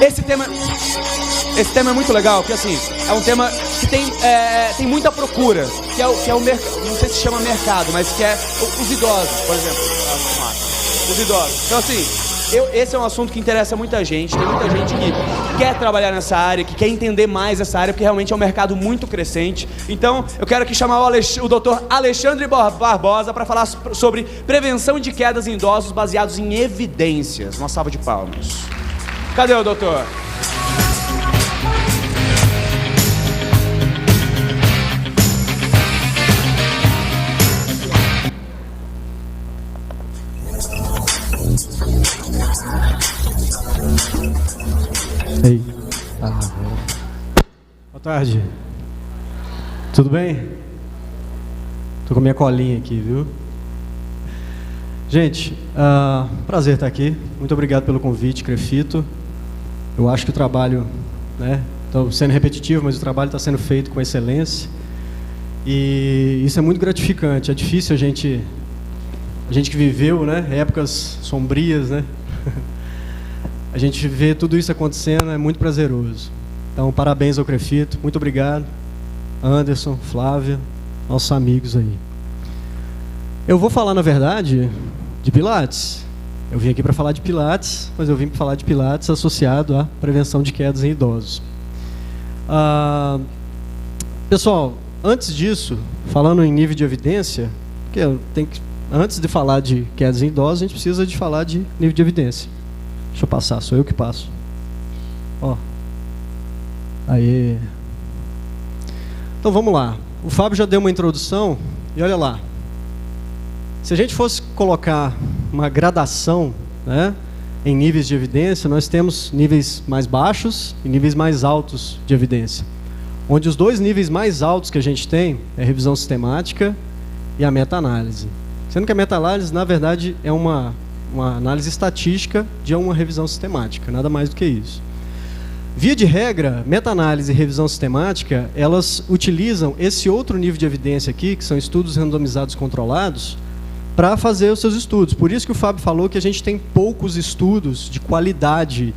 Esse tema é muito legal, porque assim, é um tema que tem muita procura, que é o mercado, não sei se chama mercado, mas que é os idosos, por exemplo. Os idosos. Então assim, esse é um assunto que interessa muita gente, tem muita gente que quer trabalhar nessa área, que quer entender mais essa área, porque realmente é um mercado muito crescente. Então, eu quero aqui chamar o Dr. Alexandre Barbosa para falar sobre prevenção de quedas em idosos baseados em evidências. Uma salva de palmas. Cadê o doutor? Ei. Boa tarde. Tudo bem? Tô com minha colinha aqui, viu? Gente, prazer estar aqui. Muito obrigado pelo convite, Crefito. Eu acho que o trabalho, né? Estou sendo repetitivo, mas o trabalho está sendo feito com excelência. E isso é muito gratificante. É difícil a gente que viveu, né, épocas sombrias, né? A gente vê tudo isso acontecendo, é muito prazeroso. Então, parabéns ao Crefito, muito obrigado. Anderson, Flávia, nossos amigos aí. Eu vou falar, na verdade, de Pilates. Eu vim aqui para falar de Pilates, mas eu vim para falar de Pilates associado à prevenção de quedas em idosos. Pessoal, antes disso, falando em nível de evidência, porque antes de falar de quedas em idosos, a gente precisa de falar de nível de evidência. Deixa eu passar, sou eu que passo. Ó. Aí. Então vamos lá. O Fábio já deu uma introdução e olha lá. Se a gente fosse colocar uma gradação, né, em níveis de evidência, nós temos níveis mais baixos e níveis mais altos de evidência. Onde os dois níveis mais altos que a gente tem é a revisão sistemática e a meta-análise. Sendo que a meta-análise, na verdade, é uma análise estatística de uma revisão sistemática, nada mais do que isso. Via de regra, meta-análise e revisão sistemática, elas utilizam esse outro nível de evidência aqui, que são estudos randomizados controlados, para fazer os seus estudos. Por isso que o Fábio falou que a gente tem poucos estudos de qualidade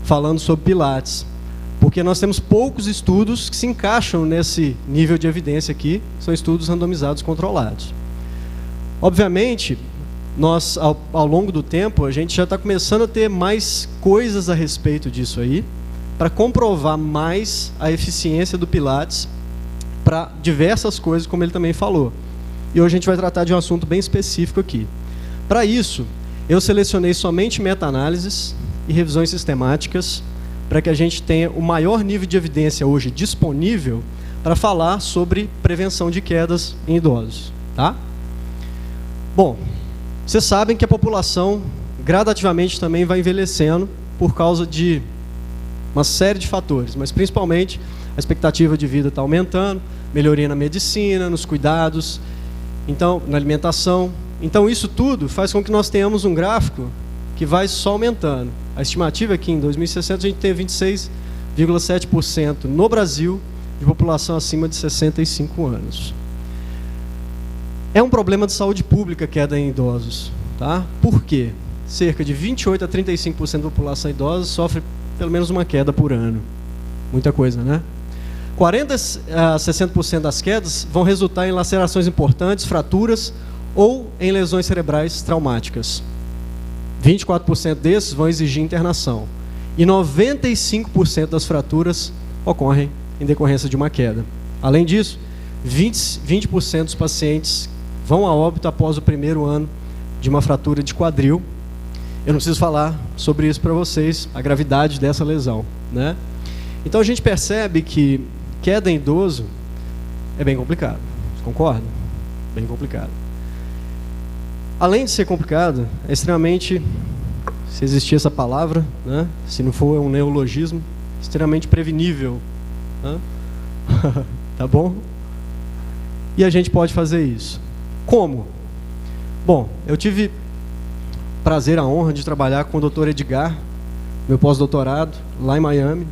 falando sobre Pilates, porque nós temos poucos estudos que se encaixam nesse nível de evidência aqui, são estudos randomizados controlados. Obviamente, nós, ao longo do tempo, a gente já está começando a ter mais coisas a respeito disso aí, para comprovar mais a eficiência do Pilates para diversas coisas, como ele também falou. E hoje a gente vai tratar de um assunto bem específico aqui. Para isso, eu selecionei somente meta-análises e revisões sistemáticas, para que a gente tenha o maior nível de evidência hoje disponível para falar sobre prevenção de quedas em idosos. Tá? Bom, vocês sabem que a população gradativamente também vai envelhecendo por causa de uma série de fatores, mas principalmente a expectativa de vida está aumentando, melhoria na medicina, nos cuidados, então, na alimentação. Então, isso tudo faz com que nós tenhamos um gráfico que vai só aumentando. A estimativa é que em 2060 a gente tem 26,7% no Brasil de população acima de 65 anos. É um problema de saúde pública queda em idosos. Tá? Por quê? Cerca de 28% a 35% da população idosa sofre pelo menos uma queda por ano. Muita coisa, né? 40% a 60% das quedas vão resultar em lacerações importantes, fraturas ou em lesões cerebrais traumáticas. 24% desses vão exigir internação. E 95% das fraturas ocorrem em decorrência de uma queda. Além disso, 20% dos pacientes vão a óbito após o primeiro ano de uma fratura de quadril. Eu não preciso falar sobre isso para vocês, a gravidade dessa lesão, né? Então a gente percebe que queda em idoso é bem complicado, concorda? Bem complicado. Além de ser complicado, é extremamente, se existir essa palavra, né? Se não for um neologismo, extremamente prevenível, né? Tá bom? E a gente pode fazer isso. Como? Bom, eu tive prazer, a honra de trabalhar com o Dr. Edgar, meu pós-doutorado, lá em Miami.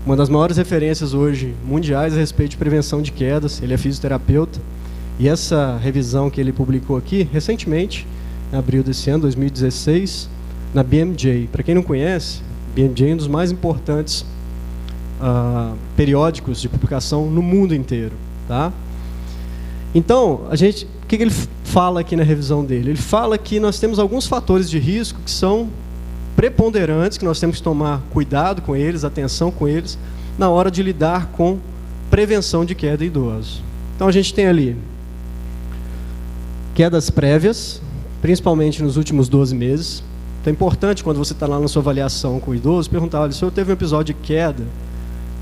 Uma das maiores referências hoje mundiais a respeito de prevenção de quedas. Ele é fisioterapeuta. E essa revisão que ele publicou aqui, recentemente, em abril desse ano, 2016, na BMJ. Para quem não conhece, BMJ é um dos mais importantes periódicos de publicação no mundo inteiro, tá? Então, o que ele fala aqui na revisão dele? Ele fala que nós temos alguns fatores de risco que são preponderantes, que nós temos que tomar cuidado com eles, atenção com eles, na hora de lidar com prevenção de queda em idosos. Então, a gente tem ali quedas prévias, principalmente nos últimos 12 meses. Então, é importante, quando você está lá na sua avaliação com o idoso, perguntar: olha, se eu teve um episódio de queda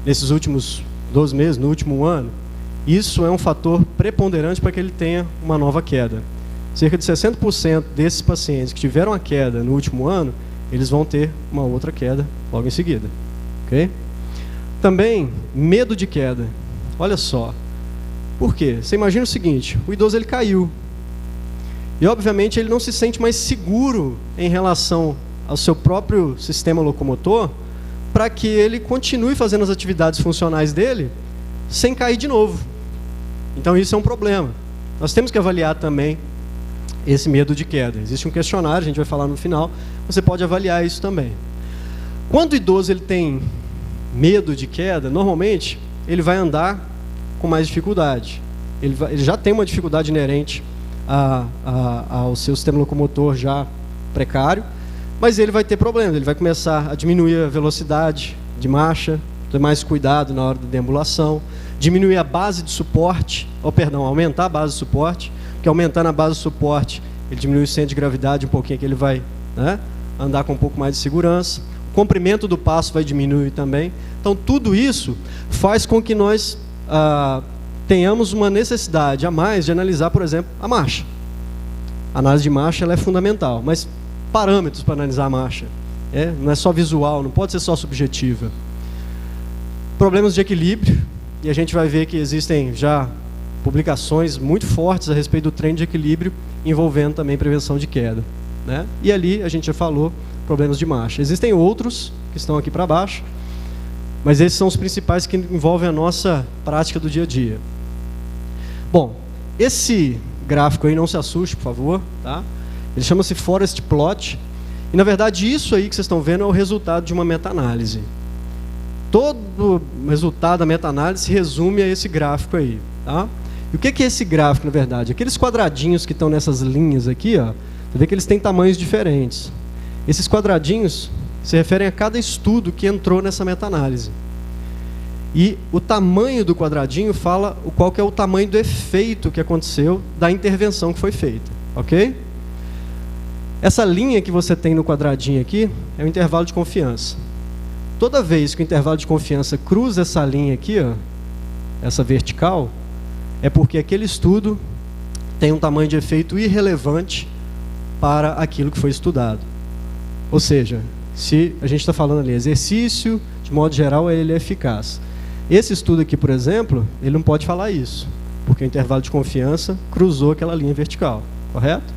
nesses últimos 12 meses, no último ano, isso é um fator preponderante para que ele tenha uma nova queda. Cerca de 60% desses pacientes que tiveram a queda no último ano, eles vão ter uma outra queda logo em seguida. Ok? Também, medo de queda. Olha só. Por quê? Você imagina o seguinte: o idoso ele caiu. E, obviamente, ele não se sente mais seguro em relação ao seu próprio sistema locomotor para que ele continue fazendo as atividades funcionais dele sem cair de novo. Então, isso é um problema. Nós temos que avaliar também esse medo de queda. Existe um questionário, a gente vai falar no final, você pode avaliar isso também. Quando o idoso ele tem medo de queda, normalmente ele vai andar com mais dificuldade. Ele já tem uma dificuldade inerente ao seu sistema locomotor já precário, mas ele vai ter problemas, ele vai começar a diminuir a velocidade de marcha, ter mais cuidado na hora da deambulação, diminuir a base de suporte, aumentar a base de suporte, porque aumentando a base de suporte, ele diminui o centro de gravidade um pouquinho, que ele vai, né, andar com um pouco mais de segurança. O comprimento do passo vai diminuir também. Então, tudo isso faz com que nós tenhamos uma necessidade a mais de analisar, por exemplo, a marcha. A análise de marcha ela é fundamental, mas parâmetros para analisar a marcha. Não é só visual, não pode ser só subjetiva. Problemas de equilíbrio, e a gente vai ver que existem já publicações muito fortes a respeito do treino de equilíbrio, envolvendo também prevenção de queda, né? E ali a gente já falou problemas de marcha. Existem outros que estão aqui para baixo, mas esses são os principais que envolvem a nossa prática do dia a dia. Bom, esse gráfico aí, não se assuste, por favor, tá? Ele chama-se Forest Plot, e na verdade isso aí que vocês estão vendo é o resultado de uma meta-análise. Todo o resultado da meta-análise se resume a esse gráfico aí, tá? E o que é esse gráfico, na verdade? Aqueles quadradinhos que estão nessas linhas aqui, ó, você vê que eles têm tamanhos diferentes. Esses quadradinhos se referem a cada estudo que entrou nessa meta-análise. E o tamanho do quadradinho fala qual que é o tamanho do efeito que aconteceu da intervenção que foi feita, ok? Essa linha que você tem no quadradinho aqui é o intervalo de confiança. Toda vez que o intervalo de confiança cruza essa linha aqui, ó, essa vertical, é porque aquele estudo tem um tamanho de efeito irrelevante para aquilo que foi estudado. Ou seja, se a gente está falando ali, exercício, de modo geral, ele é eficaz. Esse estudo aqui, por exemplo, ele não pode falar isso, porque o intervalo de confiança cruzou aquela linha vertical, correto?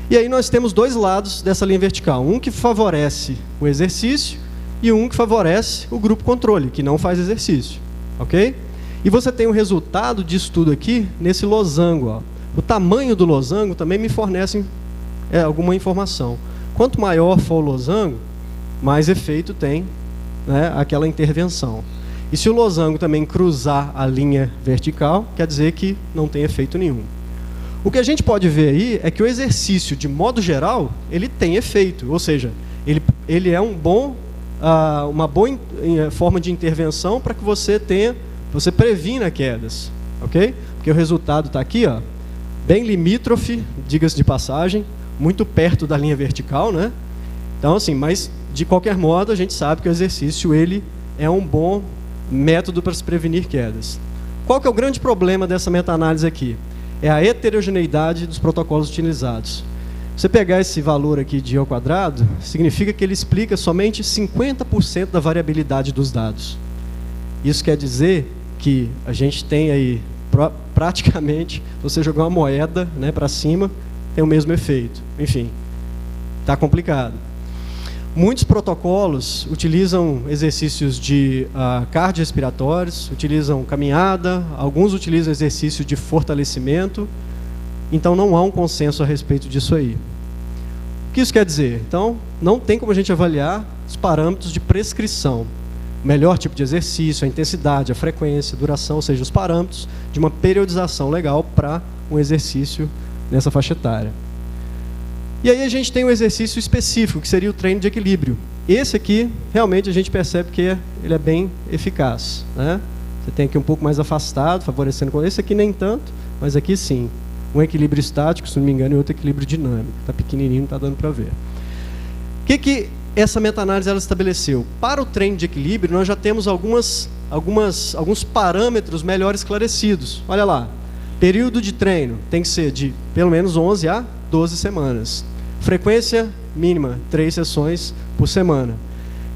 E aí nós temos dois lados dessa linha vertical, um que favorece o exercício e um que favorece o grupo controle, que não faz exercício, ok? E você tem o resultado de estudo aqui nesse losango, ó. O tamanho do losango também me fornece alguma informação. Quanto maior for o losango, mais efeito tem, né, aquela intervenção. E se o losango também cruzar a linha vertical, quer dizer que não tem efeito nenhum. O que a gente pode ver aí é que o exercício, de modo geral, ele tem efeito. Ou seja, ele é uma boa forma de intervenção para que você previna quedas. Ok? Porque o resultado está aqui, ó, bem limítrofe, diga-se de passagem, muito perto da linha vertical, né? Então, assim, mas de qualquer modo, a gente sabe que o exercício ele é um bom método para se prevenir quedas. Qual que é o grande problema dessa meta-análise aqui? É a heterogeneidade dos protocolos utilizados. Você pegar esse valor aqui de I ao quadrado, significa que ele explica somente 50% da variabilidade dos dados. Isso quer dizer que a gente tem aí, praticamente, você jogar uma moeda, né, para cima, tem o mesmo efeito. Enfim, está complicado. Muitos protocolos utilizam exercícios de cardiorrespiratórios, utilizam caminhada, alguns utilizam exercício de fortalecimento, então não há um consenso a respeito disso aí. O que isso quer dizer? Então, não tem como a gente avaliar os parâmetros de prescrição. O melhor tipo de exercício, a intensidade, a frequência, a duração, ou seja, os parâmetros de uma periodização legal para um exercício nessa faixa etária. E aí a gente tem um exercício específico, que seria o treino de equilíbrio. Esse aqui, realmente, a gente percebe que ele é bem eficaz, né? Você tem aqui um pouco mais afastado, favorecendo com esse aqui nem tanto, mas aqui sim. Um equilíbrio estático, se não me engano, e outro equilíbrio dinâmico. Está pequenininho, não está dando para ver. O que essa meta-análise ela estabeleceu? Para o treino de equilíbrio, nós já temos alguns parâmetros melhor esclarecidos. Olha lá, período de treino tem que ser de pelo menos 11 a 12 semanas. Frequência mínima, 3 sessões por semana,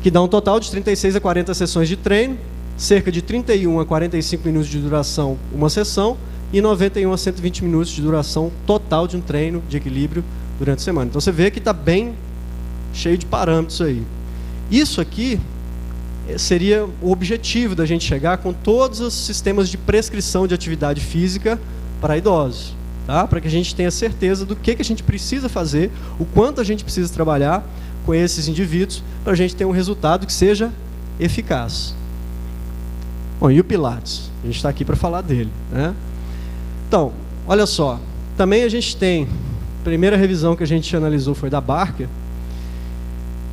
que dá um total de 36 a 40 sessões de treino, cerca de 31 a 45 minutos de duração uma sessão e 91 a 120 minutos de duração total de um treino de equilíbrio durante a semana. Então você vê que está bem cheio de parâmetros aí. Isso aqui seria o objetivo da gente chegar com todos os sistemas de prescrição de atividade física para idosos. Tá? Para que a gente tenha certeza do que a gente precisa fazer, o quanto a gente precisa trabalhar com esses indivíduos para a gente ter um resultado que seja eficaz. Bom, e o Pilates? A gente está aqui para falar dele, né? Então, olha só, também a gente tem, a primeira revisão que a gente analisou foi da Barker,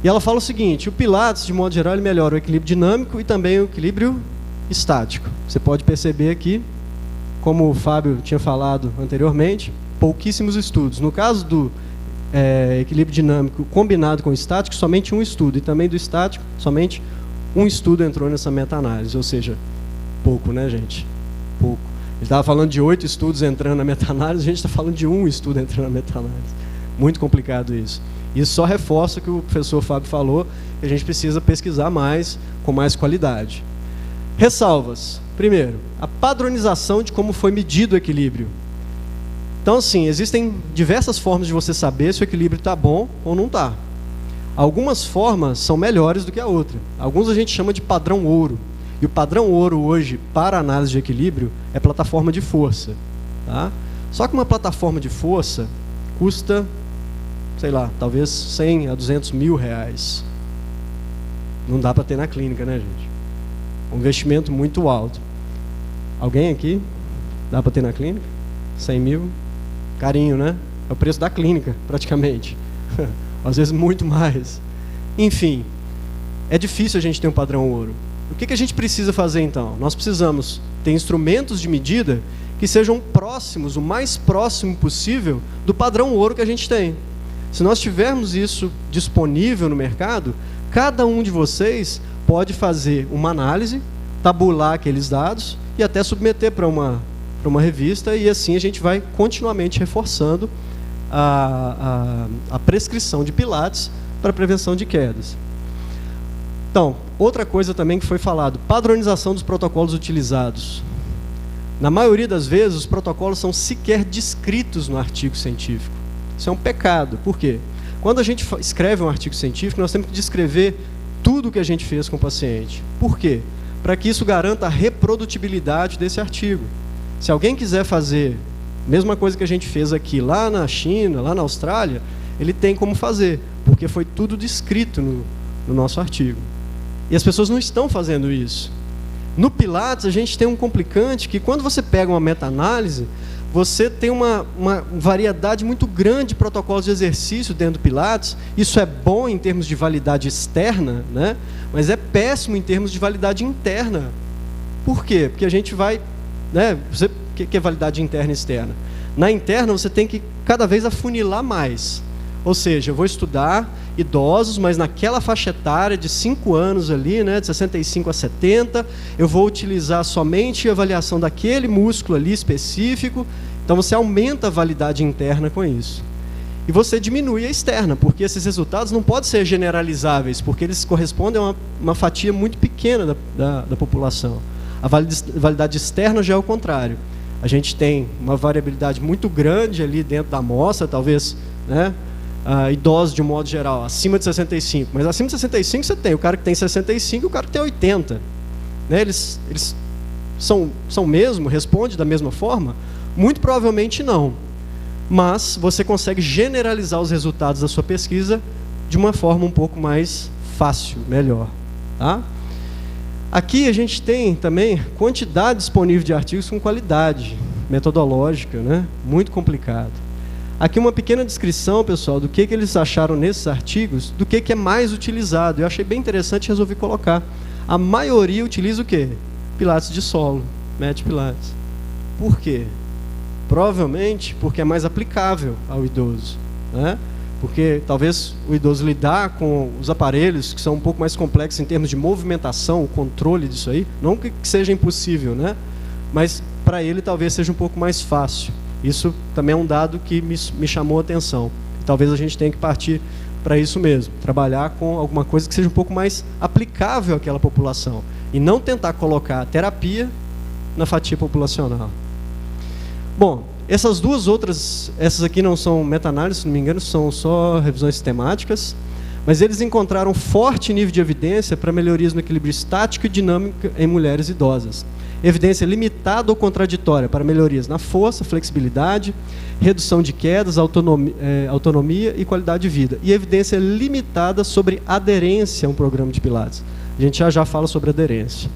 e ela fala o seguinte: o Pilates, de modo geral, ele melhora o equilíbrio dinâmico e também o equilíbrio estático. Você pode perceber aqui, como o Fábio tinha falado anteriormente, pouquíssimos estudos. No caso do equilíbrio dinâmico combinado com o estático, somente um estudo. E também do estático, somente um estudo entrou nessa meta-análise. Ou seja, pouco, né, gente? Pouco. Ele estava falando de 8 estudos entrando na meta-análise, a gente está falando de um estudo entrando na meta-análise. Muito complicado isso. Isso só reforça o que o professor Fábio falou, que a gente precisa pesquisar mais, com mais qualidade. Ressalvas. Primeiro, a padronização de como foi medido o equilíbrio. Então, assim, existem diversas formas de você saber se o equilíbrio está bom ou não está. Algumas formas são melhores do que a outra. Alguns a gente chama de padrão ouro. E o padrão ouro hoje, para análise de equilíbrio, é plataforma de força. Tá? Só que uma plataforma de força custa, sei lá, talvez 100 a 200 mil reais. Não dá para ter na clínica, né, gente? Um investimento muito alto. Alguém aqui? Dá para ter na clínica? 100 mil? Carinho, né? É o preço da clínica, praticamente. Às vezes muito mais. Enfim, é difícil a gente ter um padrão ouro. O que a gente precisa fazer então? Nós precisamos ter instrumentos de medida que sejam próximos, o mais próximo possível do padrão ouro que a gente tem. Se nós tivermos isso disponível no mercado, cada um de vocês pode fazer uma análise, tabular aqueles dados e até submeter para uma revista, e assim a gente vai continuamente reforçando a prescrição de Pilates para prevenção de quedas. Então, outra coisa também que foi falado, padronização dos protocolos utilizados. Na maioria das vezes, os protocolos são sequer descritos no artigo científico. Isso é um pecado. Por quê? Quando a gente escreve um artigo científico, nós temos que descrever tudo o que a gente fez com o paciente. Por quê? Para que isso garanta a reprodutibilidade desse artigo. Se alguém quiser fazer a mesma coisa que a gente fez aqui, lá na China, lá na Austrália, ele tem como fazer, porque foi tudo descrito no nosso artigo. E as pessoas não estão fazendo isso. No Pilates, a gente tem um complicante que, quando você pega uma meta-análise, você tem uma variedade muito grande de protocolos de exercício dentro do Pilates. Isso é bom em termos de validade externa, né? Mas é péssimo em termos de validade interna. Por quê? Porque a gente vai... Né? O que é validade interna e externa? Na interna, você tem que cada vez afunilar mais. Ou seja, eu vou estudar idosos, mas naquela faixa etária de 5 anos ali, né, de 65 a 70, eu vou utilizar somente a avaliação daquele músculo ali específico. Então você aumenta a validade interna com isso. E você diminui a externa, porque esses resultados não podem ser generalizáveis, porque eles correspondem a uma fatia muito pequena da população. A validade externa já é o contrário. A gente tem uma variabilidade muito grande ali dentro da amostra, talvez, né, idosos de um modo geral, acima de 65. Mas acima de 65 você tem o cara que tem 65 e o cara que tem 80. Né? Eles são mesmo, respondem da mesma forma? Muito provavelmente não. Mas você consegue generalizar os resultados da sua pesquisa de uma forma um pouco mais fácil, melhor. Tá? Aqui a gente tem também quantidade disponível de artigos com qualidade metodológica, né? Muito complicado. Aqui uma pequena descrição, pessoal, do que eles acharam nesses artigos, do que é mais utilizado. Eu achei bem interessante e resolvi colocar. A maioria utiliza o quê? Pilates de solo, método Pilates. Por quê? Provavelmente porque é mais aplicável ao idoso, né? Porque talvez o idoso lidar com os aparelhos que são um pouco mais complexos em termos de movimentação, o controle disso aí, não que seja impossível, né? Mas para ele talvez seja um pouco mais fácil. Isso também é um dado que me chamou a atenção. Talvez a gente tenha que partir para isso mesmo, trabalhar com alguma coisa que seja um pouco mais aplicável àquela população e não tentar colocar a terapia na fatia populacional. Bom, essas duas outras, essas aqui não são meta-análises, se não me engano, são só revisões sistemáticas, mas eles encontraram forte nível de evidência para melhorias no equilíbrio estático e dinâmico em mulheres idosas. Evidência limitada ou contraditória para melhorias na força, flexibilidade, redução de quedas, autonomia e qualidade de vida. E evidência limitada sobre aderência a um programa de Pilates. A gente já fala sobre aderência.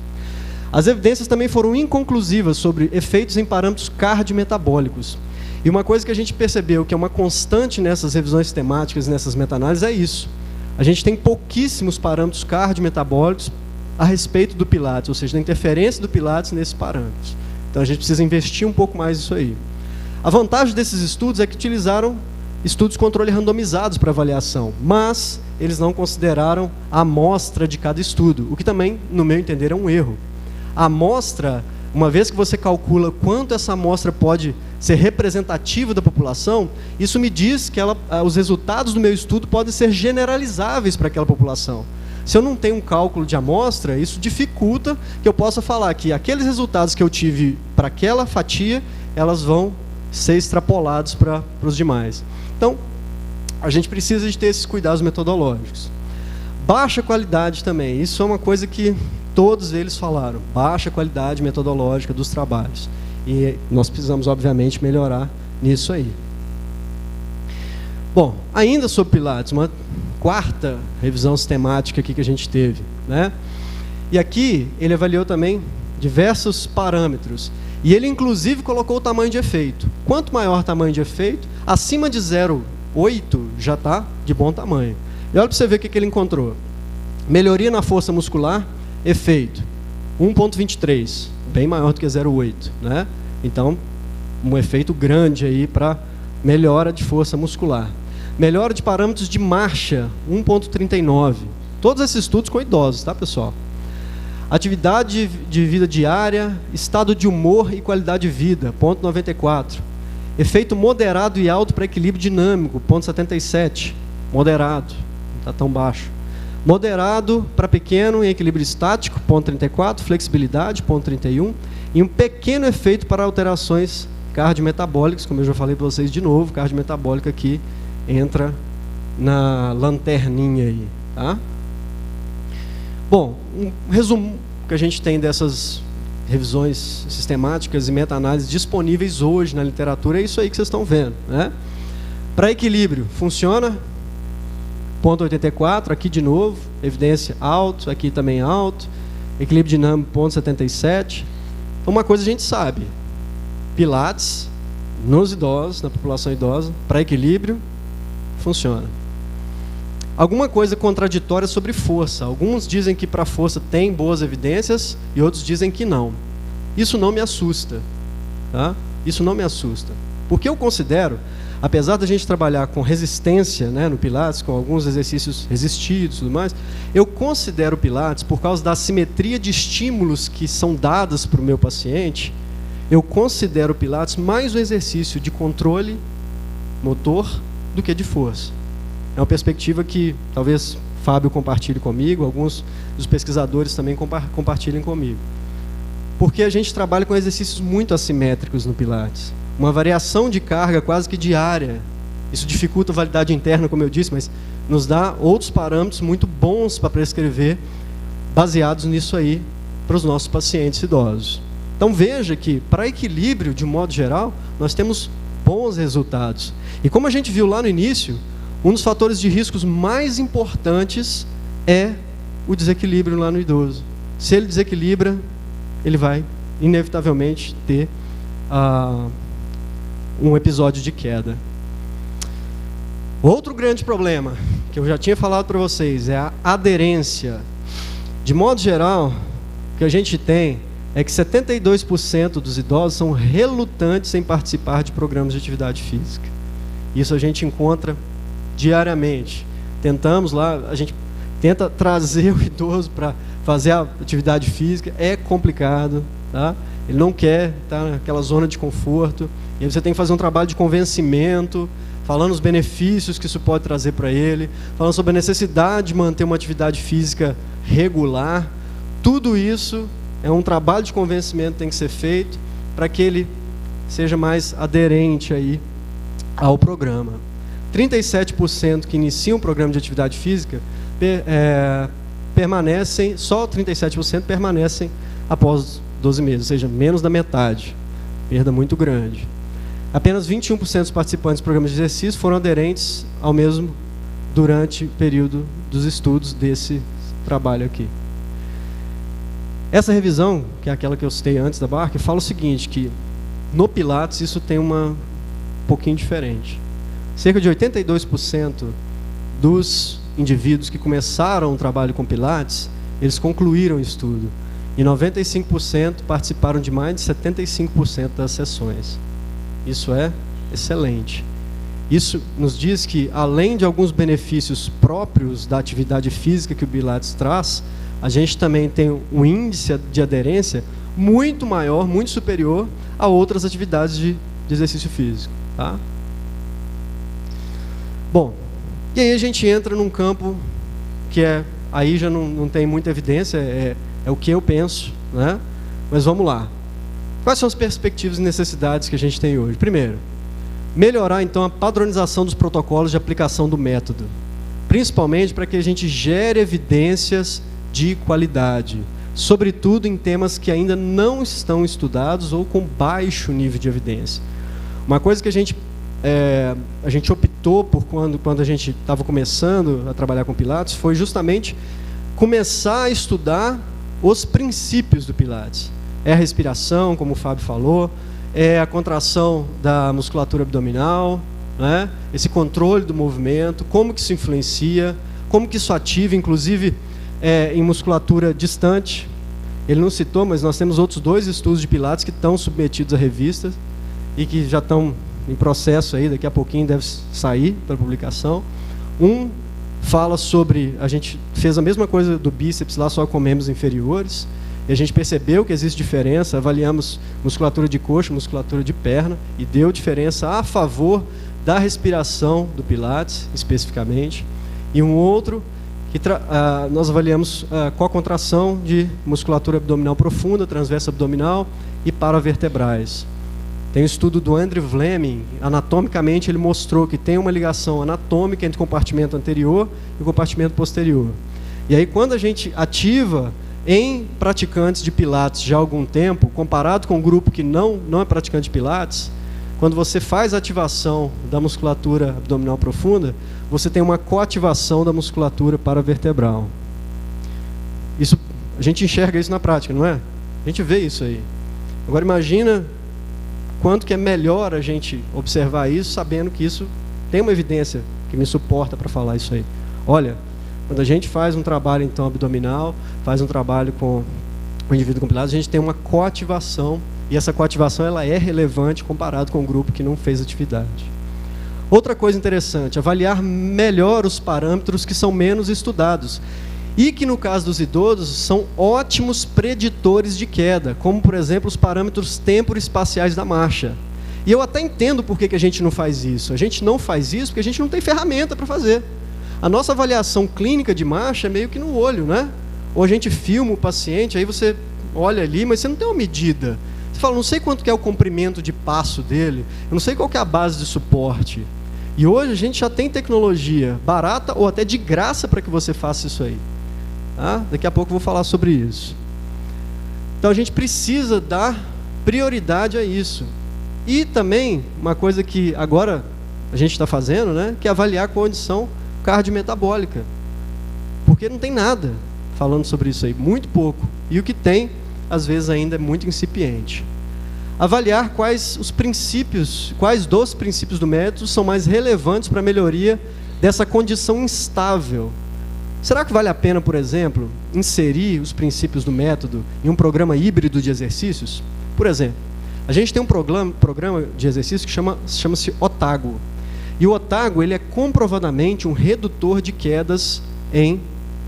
As evidências também foram inconclusivas sobre efeitos em parâmetros cardiometabólicos. E uma coisa que a gente percebeu que é uma constante nessas revisões sistemáticas e nessas meta-análises é isso. A gente tem pouquíssimos parâmetros cardiometabólicos a respeito do Pilates, ou seja, da interferência do Pilates nesses parâmetros. Então a gente precisa investir um pouco mais nisso aí. A vantagem desses estudos é que utilizaram estudos de controle randomizados para avaliação, mas eles não consideraram a amostra de cada estudo, o que também, no meu entender, é um erro. A amostra, uma vez que você calcula quanto essa amostra pode ser representativa da população, isso me diz que os resultados do meu estudo podem ser generalizáveis para aquela população. Se eu não tenho um cálculo de amostra, isso dificulta que eu possa falar que aqueles resultados que eu tive para aquela fatia, elas vão ser extrapolados para os demais. Então, a gente precisa de ter esses cuidados metodológicos. Baixa qualidade também, isso é uma coisa que todos eles falaram, baixa qualidade metodológica dos trabalhos. E nós precisamos, obviamente, melhorar nisso aí. Bom, ainda sobre Pilates, uma quarta revisão sistemática aqui que a gente teve, né? E aqui ele avaliou também diversos parâmetros. E ele, inclusive, colocou o tamanho de efeito. Quanto maior o tamanho de efeito, acima de 0,8 já está de bom tamanho. E olha para você ver o que ele encontrou. Melhoria na força muscular, efeito 1,23, bem maior do que 0,8, né? Então, um efeito grande aí para melhora de força muscular. Melhora de parâmetros de marcha, 1,39. Todos esses estudos com idosos, tá, pessoal? Atividade de vida diária, estado de humor e qualidade de vida, 0,94. Efeito moderado e alto para equilíbrio dinâmico, 0,77. Moderado, não está tão baixo. Moderado para pequeno em equilíbrio estático, 0,34. Flexibilidade, 0,31. E um pequeno efeito para alterações cardiometabólicas, como eu já falei para vocês de novo, cardiometabólica aqui entra na lanterninha aí, tá? Bom, um resumo que a gente tem dessas revisões sistemáticas e meta-análises disponíveis hoje na literatura é isso aí que vocês estão vendo, né? Para equilíbrio, funciona? 0,84, aqui de novo, evidência alto, aqui também alto, equilíbrio dinâmico 0,77. Uma coisa a gente sabe, Pilates nos idosos, na população idosa, para equilíbrio, funciona. Alguma coisa contraditória sobre força. Alguns dizem que para força tem boas evidências e outros dizem que não. Isso não me assusta, tá? Isso não me assusta. Porque eu considero, apesar da gente trabalhar com resistência, né, no Pilates, com alguns exercícios resistidos e tudo mais, eu considero o Pilates, por causa da assimetria de estímulos que são dadas para o meu paciente, eu considero o Pilates mais um exercício de controle motor do que de força. É uma perspectiva que talvez Fábio compartilhe comigo, alguns dos pesquisadores também compartilhem comigo. Porque a gente trabalha com exercícios muito assimétricos no Pilates. Uma variação de carga quase que diária. Isso dificulta a validade interna, como eu disse, mas nos dá outros parâmetros muito bons para prescrever, baseados nisso aí, para os nossos pacientes idosos. Então veja que, para equilíbrio, de um modo geral, nós temos bons resultados. E como a gente viu lá no início, um dos fatores de riscos mais importantes é o desequilíbrio lá no idoso. Se ele desequilibra, ele vai inevitavelmente ter um episódio de queda. Outro grande problema, que eu já tinha falado para vocês, é a aderência. De modo geral, o que a gente tem é que 72% dos idosos são relutantes em participar de programas de atividade física. Isso a gente encontra diariamente. Tentamos lá, a gente tenta trazer o idoso para fazer a atividade física, é complicado, tá? Ele não quer estar naquela zona de conforto, e aí você tem que fazer um trabalho de convencimento, falando os benefícios que isso pode trazer para ele, falando sobre a necessidade de manter uma atividade física regular. Tudo isso é um trabalho de convencimento que tem que ser feito para que ele seja mais aderente aí ao programa. 37% que iniciam o programa de atividade física permanecem, só 37% permanecem após 12 meses, ou seja, menos da metade. Perda muito grande. Apenas 21% dos participantes dos programas de exercício foram aderentes ao mesmo durante o período dos estudos desse trabalho aqui. Essa revisão, que é aquela que eu citei antes da Barker, fala o seguinte, que no Pilates isso tem um pouquinho diferente. Cerca de 82% dos indivíduos que começaram o trabalho com Pilates, eles concluíram o estudo. E 95% participaram de mais de 75% das sessões. Isso é excelente. Isso nos diz que, além de alguns benefícios próprios da atividade física que o Pilates traz, a gente também tem um índice de aderência muito maior, muito superior a outras atividades de exercício físico. Tá? Bom, e aí a gente entra num campo que aí já não tem muita evidência, é o que eu penso, né? Mas vamos lá. Quais são as perspectivas e necessidades que a gente tem hoje? Primeiro, melhorar então a padronização dos protocolos de aplicação do método, principalmente para que a gente gere evidências de qualidade, sobretudo em temas que ainda não estão estudados ou com baixo nível de evidência. Uma coisa que a gente optou por quando a gente estava começando a trabalhar com Pilates foi justamente começar a estudar os princípios do Pilates. É a respiração, como o Fábio falou, é a contração da musculatura abdominal, né? Esse controle do movimento, como que isso influencia, como que isso ativa, inclusive em musculatura distante. Ele não citou, mas nós temos outros 2 estudos de Pilates que estão submetidos a revistas e que já estão em processo aí, daqui a pouquinho deve sair para publicação. Um fala sobre, a gente fez a mesma coisa do bíceps lá, só com membros inferiores, e a gente percebeu que existe diferença, avaliamos musculatura de coxa, musculatura de perna, e deu diferença a favor da respiração do Pilates, especificamente. E um outro, que nós avaliamos com a contração de musculatura abdominal profunda, transversa abdominal e paravertebrais. Tem um estudo do Andrew Fleming, anatomicamente ele mostrou que tem uma ligação anatômica entre o compartimento anterior e o compartimento posterior. E aí quando a gente ativa em praticantes de Pilates já há algum tempo, comparado com um grupo que não é praticante de Pilates, quando você faz a ativação da musculatura abdominal profunda, você tem uma coativação da musculatura paravertebral. Isso, a gente enxerga isso na prática, não é? A gente vê isso aí. Agora imagina quanto que é melhor a gente observar isso, sabendo que isso tem uma evidência que me suporta para falar isso aí. Olha, quando a gente faz um trabalho então abdominal, faz um trabalho com o indivíduo com Pilates, a gente tem uma coativação, e essa coativação ela é relevante comparado com o grupo que não fez atividade. Outra coisa interessante, avaliar melhor os parâmetros que são menos estudados e que no caso dos idosos são ótimos preditores de queda, como por exemplo os parâmetros temporoespaciais da marcha. E eu até entendo por que a gente não faz isso. A gente não faz isso porque a gente não tem ferramenta para fazer. A nossa avaliação clínica de marcha é meio que no olho, né? Ou a gente filma o paciente, aí você olha ali, mas você não tem uma medida. Você fala, não sei quanto que é o comprimento de passo dele, eu não sei qual que é a base de suporte. E hoje a gente já tem tecnologia barata ou até de graça para que você faça isso aí. Tá? Daqui a pouco eu vou falar sobre isso. Então a gente precisa dar prioridade a isso. E também, uma coisa que agora a gente está fazendo, né, que é avaliar a condição cardiometabólica. Porque não tem nada falando sobre isso aí, muito pouco. E o que tem, às vezes, ainda é muito incipiente. Avaliar quais dos princípios do método são mais relevantes para a melhoria dessa condição instável. Será que vale a pena, por exemplo, inserir os princípios do método em um programa híbrido de exercícios? Por exemplo, a gente tem um programa de exercício que chama-se Otago. E o Otago, ele é comprovadamente um redutor de quedas em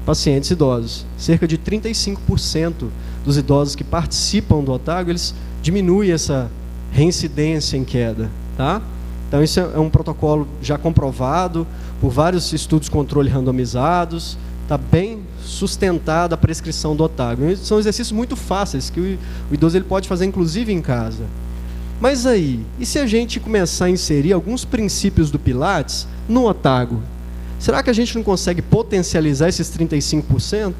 pacientes idosos. Cerca de 35% dos idosos que participam do Otago, eles diminuem essa reincidência em queda. Tá? Então, isso é um protocolo já comprovado por vários estudos de controle randomizados. Está bem sustentada a prescrição do Otago. São exercícios muito fáceis, que o idoso ele pode fazer, inclusive, em casa. Mas aí, e se a gente começar a inserir alguns princípios do Pilates no Otago? Será que a gente não consegue potencializar esses 35%?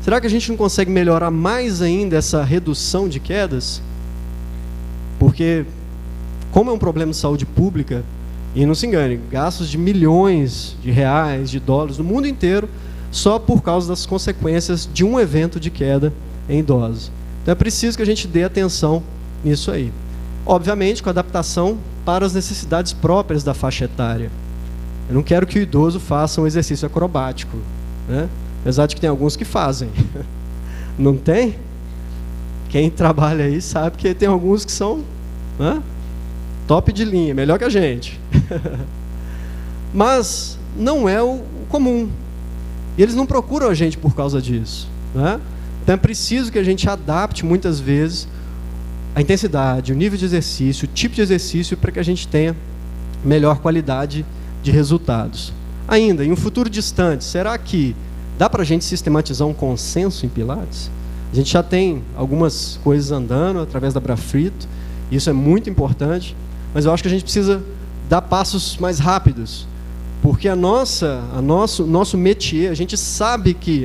Será que a gente não consegue melhorar mais ainda essa redução de quedas? Porque, como é um problema de saúde pública, e não se engane, gastos de milhões de reais, de dólares, no mundo inteiro, só por causa das consequências de um evento de queda em idosos. Então é preciso que a gente dê atenção nisso aí. Obviamente, com adaptação para as necessidades próprias da faixa etária. Eu não quero que o idoso faça um exercício acrobático, né? Apesar de que tem alguns que fazem. Não tem? Quem trabalha aí sabe que tem alguns que são, né, top de linha, melhor que a gente. Mas não é o comum. E eles não procuram a gente por causa disso, né? Então é preciso que a gente adapte muitas vezes a intensidade, o nível de exercício, o tipo de exercício para que a gente tenha melhor qualidade de resultados. Ainda, em um futuro distante, será que dá para a gente sistematizar um consenso em Pilates? A gente já tem algumas coisas andando através da Brafrito, isso é muito importante, mas eu acho que a gente precisa dar passos mais rápidos, porque nosso métier, a gente sabe que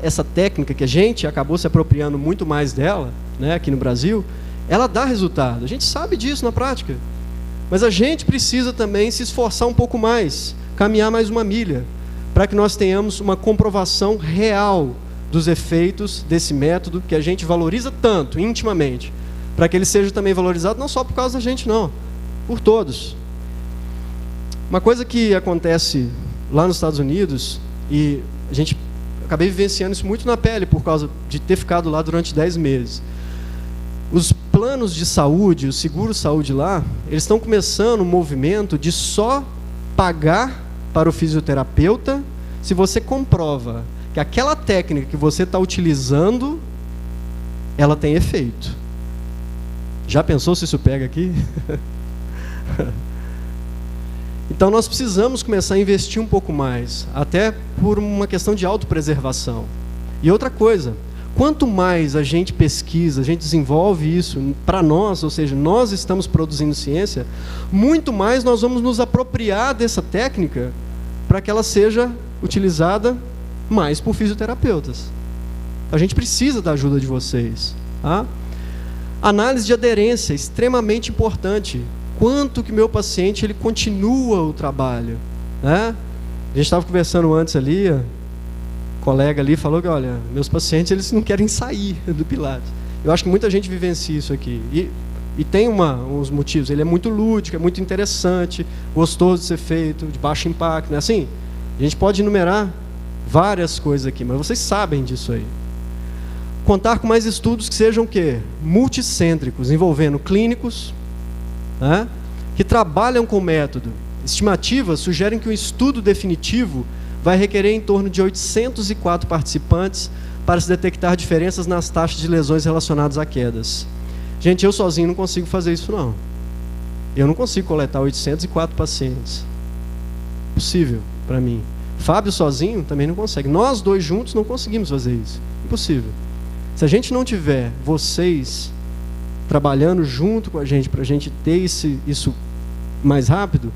essa técnica que a gente acabou se apropriando muito mais dela, né, aqui no Brasil, ela dá resultado. A gente sabe disso na prática. Mas a gente precisa também se esforçar um pouco mais, caminhar mais uma milha, para que nós tenhamos uma comprovação real dos efeitos desse método que a gente valoriza tanto, intimamente, para que ele seja também valorizado não só por causa da gente, não, por todos. Uma coisa que acontece lá nos Estados Unidos, e acabei vivenciando isso muito na pele por causa de ter ficado lá durante 10 meses. Os planos de saúde, o seguro-saúde lá, eles estão começando um movimento de só pagar para o fisioterapeuta se você comprova que aquela técnica que você está utilizando, ela tem efeito. Já pensou se isso pega aqui? Então nós precisamos começar a investir um pouco mais, até por uma questão de autopreservação. E outra coisa, quanto mais a gente pesquisa, a gente desenvolve isso para nós, ou seja, nós estamos produzindo ciência, muito mais nós vamos nos apropriar dessa técnica para que ela seja utilizada mais por fisioterapeutas. A gente precisa da ajuda de vocês. Tá? Análise de aderência, extremamente importante. Quanto que meu paciente ele continua o trabalho, né? A gente estava conversando antes ali, o colega ali falou que, olha, meus pacientes eles não querem sair do Pilates. Eu acho que muita gente vivencia isso aqui. E tem uns motivos. Ele é muito lúdico, é muito interessante, gostoso de ser feito, de baixo impacto, né? Assim, a gente pode enumerar várias coisas aqui, mas vocês sabem disso aí. Contar com mais estudos que sejam o quê? Multicêntricos, envolvendo clínicos, né, que trabalham com o método. Estimativas sugerem que o estudo definitivo vai requerer em torno de 804 participantes para se detectar diferenças nas taxas de lesões relacionadas a quedas. Gente, eu sozinho não consigo fazer isso, não. Eu não consigo coletar 804 pacientes. Impossível para mim. Fábio sozinho também não consegue. Nós dois juntos não conseguimos fazer isso. Impossível. Se a gente não tiver vocês trabalhando junto com a gente para a gente ter isso mais rápido,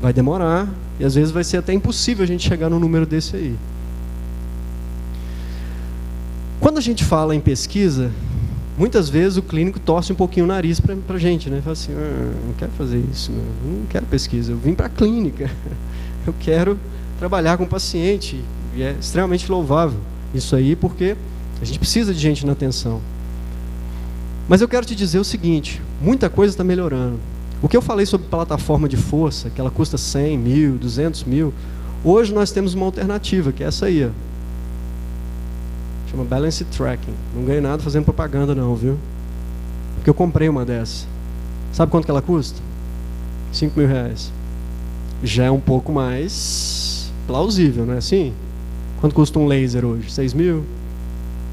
vai demorar e às vezes vai ser até impossível a gente chegar num número desse aí. Quando a gente fala em pesquisa, muitas vezes o clínico torce um pouquinho o nariz para a gente, né? Fala assim, não quero fazer isso, não quero pesquisa, eu vim para a clínica, eu quero trabalhar com o paciente, E é extremamente louvável isso aí, porque a gente precisa de gente na atenção. Mas eu quero te dizer o seguinte, muita coisa está melhorando. O que eu falei sobre plataforma de força, que ela custa 100 mil, 200 mil, hoje nós temos uma alternativa, que é essa aí, ó. Chama Balance Tracking. Não ganhei nada fazendo propaganda não, viu? Porque eu comprei uma dessa. Sabe quanto que ela custa? 5 mil reais. Já é um pouco mais plausível, não é assim? Quanto custa um laser hoje? 6 mil?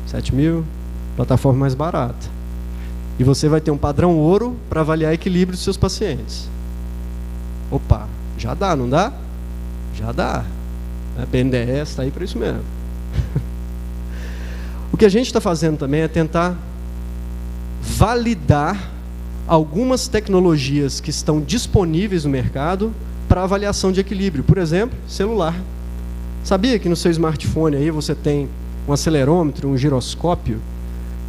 7 mil? Plataforma mais barata. E você vai ter um padrão ouro para avaliar o equilíbrio dos seus pacientes. Opa, já dá, não dá? Já dá. A BNDES está aí para isso mesmo. O que a gente está fazendo também é tentar validar algumas tecnologias que estão disponíveis no mercado para avaliação de equilíbrio. Por exemplo, celular. Sabia que no seu smartphone aí você tem um acelerômetro, um giroscópio,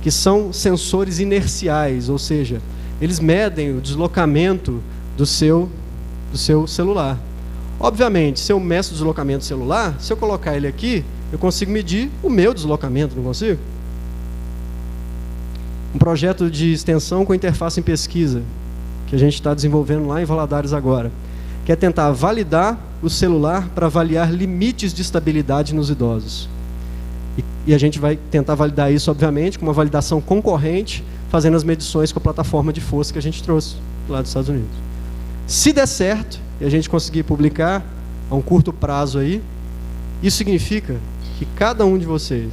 que são sensores inerciais, ou seja, eles medem o deslocamento do seu celular. Obviamente, se eu meço o deslocamento celular, se eu colocar ele aqui, eu consigo medir o meu deslocamento, não consigo? Um projeto de extensão com interface em pesquisa, que a gente está desenvolvendo lá em Valadares agora, que é tentar validar o celular para avaliar limites de estabilidade nos idosos. E a gente vai tentar validar isso, obviamente, com uma validação concorrente, fazendo as medições com a plataforma de força que a gente trouxe lá dos Estados Unidos. Se der certo, e a gente conseguir publicar a um curto prazo aí, isso significa que cada um de vocês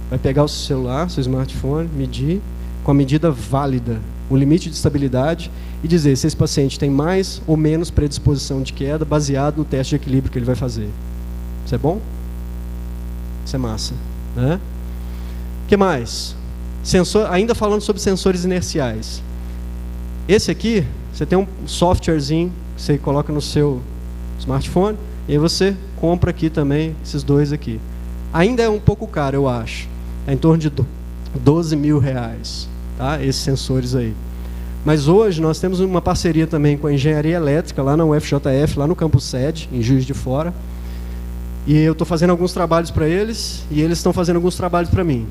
vai pegar o seu celular, seu smartphone, medir com a medida válida, o limite de estabilidade, e dizer se esse paciente tem mais ou menos predisposição de queda, baseado no teste de equilíbrio que ele vai fazer. Isso é bom? Isso é massa. Né? O que mais? Ainda falando sobre sensores inerciais. Esse aqui, você tem um softwarezinho que você coloca no seu smartphone, e aí você compra aqui também esses dois aqui. Ainda é um pouco caro, eu acho. É em torno de 12 mil reais, tá? Esses sensores aí. Mas hoje nós temos uma parceria também com a Engenharia Elétrica, lá na UFJF, lá no campus sede, em Juiz de Fora. E eu estou fazendo alguns trabalhos para eles, e eles estão fazendo alguns trabalhos para mim.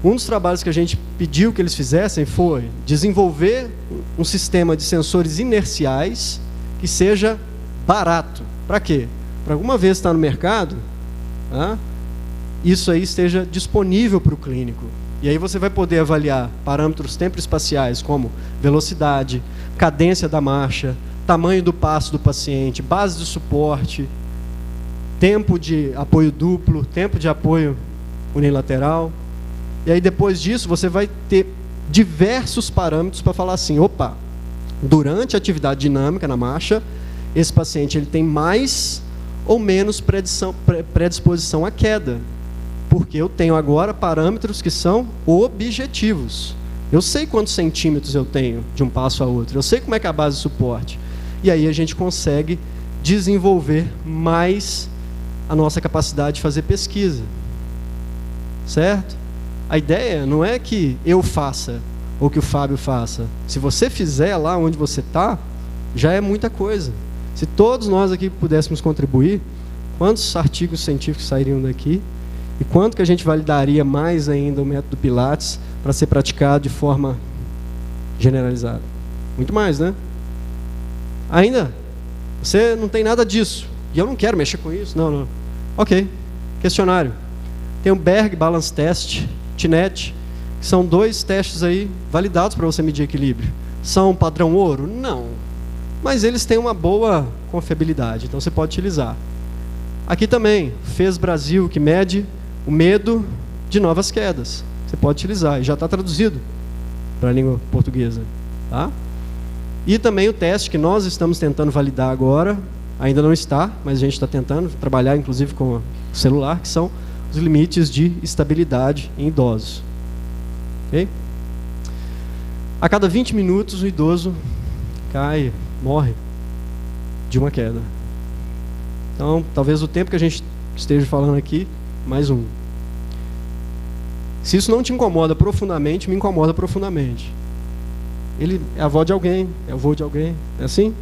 Um dos trabalhos que a gente pediu que eles fizessem foi desenvolver um sistema de sensores inerciais que seja barato. Para quê? Para alguma vez estar no mercado, tá? Isso aí esteja disponível para o clínico. E aí você vai poder avaliar parâmetros tempo-espaciais como velocidade, cadência da marcha, tamanho do passo do paciente, base de suporte, tempo de apoio duplo, tempo de apoio unilateral. E aí depois disso você vai ter diversos parâmetros para falar assim, opa, durante a atividade dinâmica na marcha, esse paciente ele tem mais ou menos predisposição à queda. Porque eu tenho agora parâmetros que são objetivos. Eu sei quantos centímetros eu tenho de um passo a outro. Eu sei como é que é a base de suporte. E aí a gente consegue desenvolver mais a nossa capacidade de fazer pesquisa. Certo? A ideia não é que eu faça ou que o Fábio faça. Se você fizer lá onde você está, já é muita coisa. Se todos nós aqui pudéssemos contribuir, quantos artigos científicos sairiam daqui? E quanto que a gente validaria mais ainda o método Pilates para ser praticado de forma generalizada? Muito mais, né? Ainda, você não tem nada disso. E eu não quero mexer com isso. Não. Ok. Questionário. Tem o Berg Balance Test, TINET, que são 2 testes aí validados para você medir equilíbrio. São padrão ouro? Não. Mas eles têm uma boa confiabilidade, então você pode utilizar. Aqui também, FES Brasil, que mede o medo de novas quedas. Você pode utilizar, e já está traduzido para a língua portuguesa. Tá? E também o teste que nós estamos tentando validar agora, ainda não está, mas a gente está tentando trabalhar inclusive com o celular, que são os limites de estabilidade em idosos. Okay? A cada 20 minutos o idoso cai, morre de uma queda. Então, talvez o tempo que a gente esteja falando aqui, mais um. Se isso não te incomoda profundamente, me incomoda profundamente. Ele é a avó de alguém, é o avô de alguém, é assim?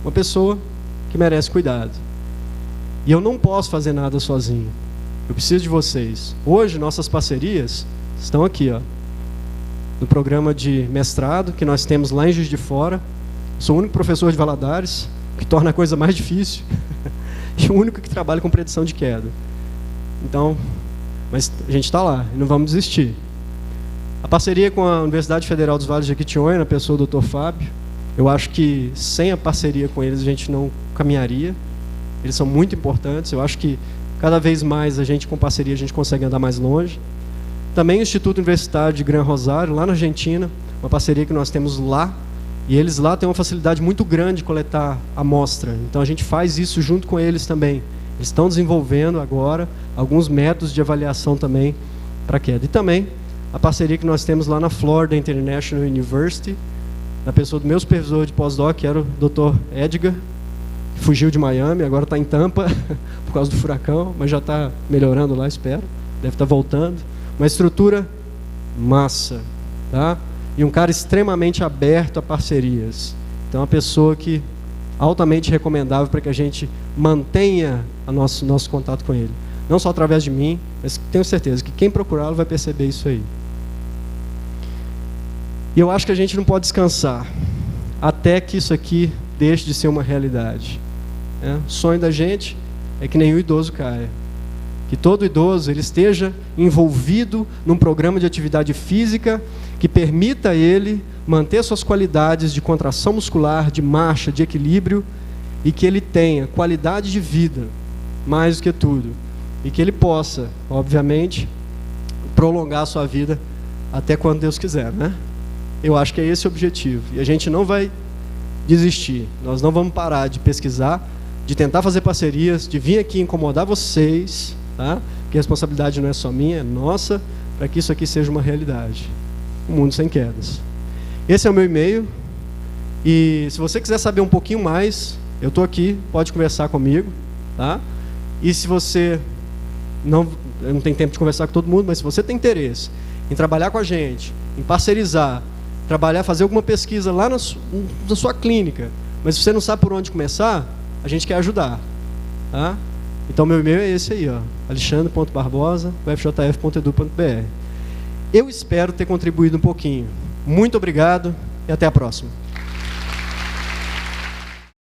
Uma pessoa que merece cuidado. E eu não posso fazer nada sozinho. Eu preciso de vocês. Hoje, nossas parcerias estão aqui, ó, no programa de mestrado que nós temos lá em Juiz de Fora. Sou o único professor de Valadares, o que torna a coisa mais difícil, e o único que trabalha com predição de queda. Então, mas a gente está lá e não vamos desistir. A parceria com a Universidade Federal dos Vales de Jequitinhonha, na pessoa do Dr. Fábio, eu acho que sem a parceria com eles a gente não caminharia. Eles são muito importantes. Eu acho que cada vez mais a gente, com parceria, a gente consegue andar mais longe. Também o Instituto Universitário de Gran Rosário, lá na Argentina, uma parceria que nós temos lá, e eles lá têm uma facilidade muito grande de coletar amostra. Então a gente faz isso junto com eles também. Eles estão desenvolvendo agora alguns métodos de avaliação também para queda. E também a parceria que nós temos lá na Florida International University, na pessoa do meu supervisor de pós-doc, que era o Dr. Edgar, que fugiu de Miami, agora está em Tampa por causa do furacão, mas já está melhorando lá, espero. Deve estar voltando. Uma estrutura massa, tá? E um cara extremamente aberto a parcerias. Então, uma pessoa que altamente recomendável para que a gente mantenha o nosso contato com ele. Não só através de mim, mas tenho certeza que quem procurá-lo vai perceber isso aí. E eu acho que a gente não pode descansar até que isso aqui deixe de ser uma realidade. O sonho da gente é que nenhum idoso caia. Que todo idoso ele esteja envolvido num programa de atividade física que permita a ele manter suas qualidades de contração muscular, de marcha, de equilíbrio, e que ele tenha qualidade de vida, mais do que tudo. E que ele possa, obviamente, prolongar a sua vida até quando Deus quiser, né? Eu acho que é esse o objetivo. E a gente não vai desistir. Nós não vamos parar de pesquisar, de tentar fazer parcerias, de vir aqui incomodar vocês, tá? Porque a responsabilidade não é só minha, é nossa, para que isso aqui seja uma realidade. Um mundo sem quedas. Esse é o meu e-mail. E se você quiser saber um pouquinho mais, eu estou aqui, pode conversar comigo, tá? E se você eu não tenho tempo de conversar com todo mundo, mas se você tem interesse em trabalhar com a gente, em parcerizar, trabalhar, fazer alguma pesquisa lá na sua clínica, mas se você não sabe por onde começar, a gente quer ajudar, tá? Então meu e-mail é esse aí, ó, alexandre.barbosa@fjf.edu.br. Eu espero ter contribuído um pouquinho. Muito obrigado e até a próxima.